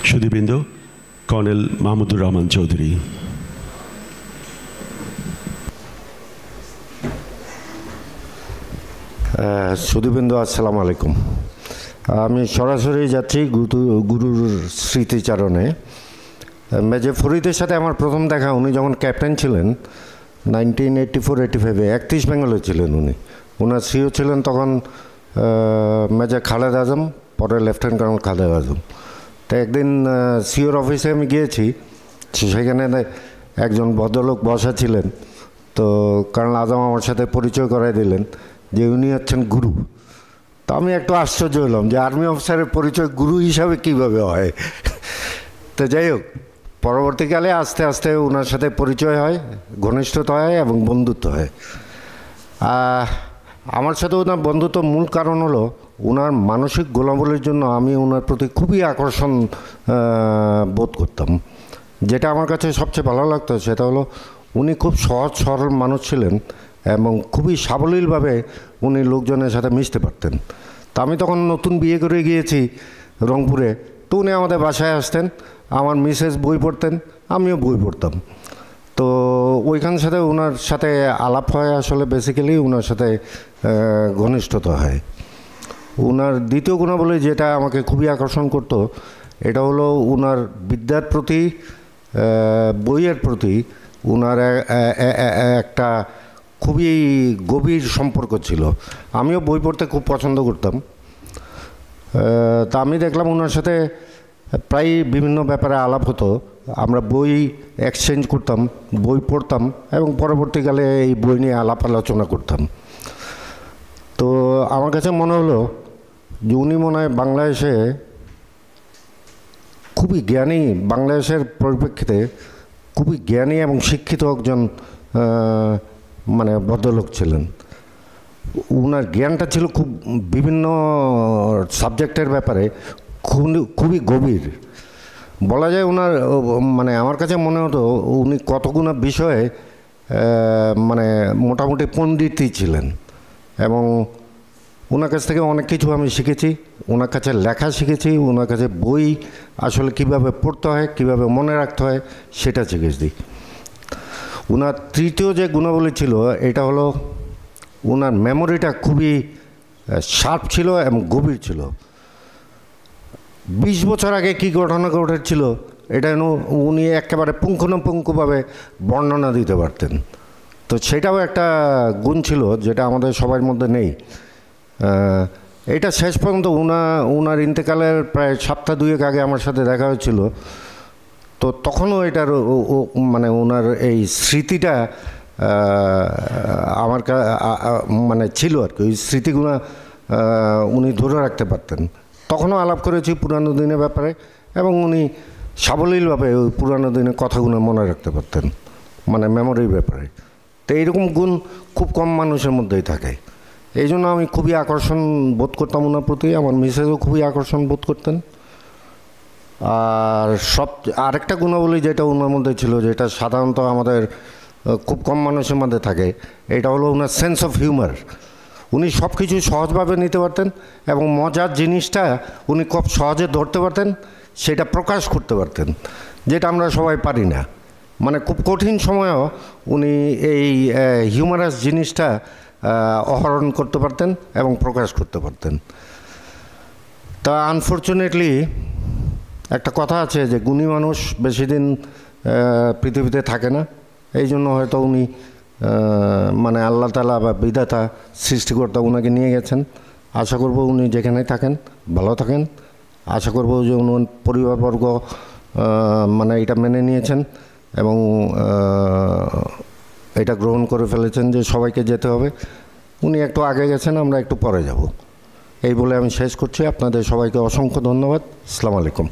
সুধীবৃন্দ, colonel Mahmudur Rahman Chowdhury. সুধীবৃন্দ, আসসালামু আলাইকুম। আমি সরাসরি যাচ্ছি গুরুর স্মৃতিচারণে। মেজর ফরিদের সাথে আমার প্রথম দেখা উনি যখন ক্যাপ্টেন ছিলেন 1984-85-এ 31 বেঙ্গলে ছিলেন। ওনার সিও ছিলেন তখন মেজর খালেদ আজম, পরে লেফটেন্যান্ট কর্নেল খালেদ আজম। তো একদিন সিওর অফিসে আমি গিয়েছি, সেখানে একজন ভদ্রলোক বসা ছিলেন। তো কর্নেল আজম আমার সাথে পরিচয় করাই দিলেন যে উনি হচ্ছেন গুরু। তো আমি একটু আশ্চর্য হলাম যে আর্মি অফিসারের পরিচয় গুরু হিসাবে কীভাবে হয়। তো যাই হোক, পরবর্তীকালে আস্তে আস্তে ওনার সাথে পরিচয় হয়, ঘনিষ্ঠতা হয় এবং বন্ধুত্ব হয়। আমার সাথে ওনার বন্ধুত্ব মূল কারণ হলো ওনার মানসিক গোলাবলীর জন্য আমি ওনার প্রতি খুবই আকর্ষণ বোধ করতাম। যেটা আমার কাছে সবচেয়ে ভালো লাগতো সেটা হলো উনি খুব সহজ সরল মানুষ ছিলেন এবং খুবই সাবলীলভাবে উনি লোকজনের সাথে মিশতে পারতেন। তা আমি তখন নতুন বিয়ে করে গিয়েছি রংপুরে। তো উনি আমাদের বাসায় আসতেন, আমার মিসেস বই পড়তেন, আমিও বই পড়তাম। তো ওইখানের সাথে ওনার সাথে আলাপ হয়, আসলে বেসিক্যালি ওনার সাথে ঘনিষ্ঠতা হয়। ওনার দ্বিতীয় গুণাবলী যেটা আমাকে খুবই আকর্ষণ করতো এটা হলো ওনার বিদ্যার প্রতি, বইয়ের প্রতি ওনার একটা খুবই গভীর সম্পর্ক ছিল। আমিও বই পড়তে খুব পছন্দ করতাম। তা আমি দেখলাম ওনার সাথে প্রায় বিভিন্ন ব্যাপারে আলাপ হতো। আমরা বই এক্সচেঞ্জ করতাম, বই পড়তাম এবং পরবর্তীকালে এই বই নিয়ে আলাপ আলোচনা করতাম। তো আমার কাছে মনে হলো যে উনি মনে হয় বাংলাদেশে খুবই জ্ঞানী, বাংলাদেশের পরিপ্রেক্ষিতে খুবই জ্ঞানী এবং শিক্ষিত একজন ভদ্রলোক ছিলেন। ওনার জ্ঞানটা ছিল খুব বিভিন্ন সাবজেক্টের ব্যাপারে খুবই গভীর। বলা যায় ওনার আমার কাছে মনে হতো উনি কতগুলো বিষয়ে মোটামুটি পণ্ডিতই ছিলেন এবং ওনার কাছ থেকে অনেক কিছু আমি শিখেছি। ওনার কাছে লেখা শিখেছি, ওনার কাছে বই আসলে কীভাবে পড়তে হয়, কীভাবে মনে রাখতে হয় সেটা শিখেছি। ওনার তৃতীয় যে গুণাবলী ছিল এটা হলো ওনার মেমোরিটা খুবই শার্প ছিল এবং গভীর ছিল। 20 বছর আগে কী ঘটনা ঘটেছিল এটা উনি একেবারে পুঙ্খানুপুঙ্খভাবে বর্ণনা দিতে পারতেন। তো সেটাও একটা গুণ ছিল যেটা আমাদের সবার মধ্যে নেই। এটা শেষ পর্যন্ত ওনার ইন্তেকালের প্রায় সপ্তাহ 2 আগে আমার সাথে দেখা হয়েছিল। তো তখনও এটার ওনার এই স্মৃতিটা আমার ছিল আর কি। ওই স্মৃতিগুলো উনি ধরে রাখতে পারতেন। তখনও আলাপ করেছি পুরানো দিনের ব্যাপারে এবং উনি সাবলীলভাবে ওই পুরানো দিনের কথাগুলো মনে রাখতে পারতেন, মেমোরির ব্যাপারে। তো এইরকম গুণ খুব কম মানুষের মধ্যেই থাকে। এই জন্য আমি খুবই আকর্ষণ বোধ করতাম ওনার প্রতি। আমার মিসেসও খুবই আকর্ষণ বোধ করতেন। আর আরেকটা গুণাবলী যেটা ওনার মধ্যে ছিল, যেটা সাধারণত আমাদের খুব কম মানুষের মধ্যে থাকে, এটা হলো ওনার সেন্স অফ হিউমার। উনি সব কিছু সহজভাবে নিতে পারতেন এবং মজার জিনিসটা উনি খুব সহজে ধরতে পারতেন, সেটা প্রকাশ করতে পারতেন, যেটা আমরা সবাই পারি না। খুব কঠিন সময়েও উনি এই হিউমারাস জিনিসটা আহরণ করতে পারতেন এবং প্রকাশ করতে পারতেন। তা আনফর্চুনেটলি একটা কথা আছে যে গুণী মানুষ বেশি দিন পৃথিবীতে থাকে না। এই জন্য হয়তো উনি আল্লাহ তাআলা বা বিধাতা সৃষ্টিকর্তা ওনাকে নিয়ে গেছেন। আশা করব উনি যেখানেই থাকেন ভালো থাকেন। আশা করব যে উনি পরিবারবর্গ এটা মেনে নিয়েছেন এবং এটা গ্রহণ করে ফেলেছেন যে সবাইকে যেতে হবে। উনি একটু আগে গেছেন, আমরা একটু পরে যাব। এই বলে আমি শেষ করছি। আপনাদের সবাইকে অসংখ্য ধন্যবাদ। আসসালামু আলাইকুম।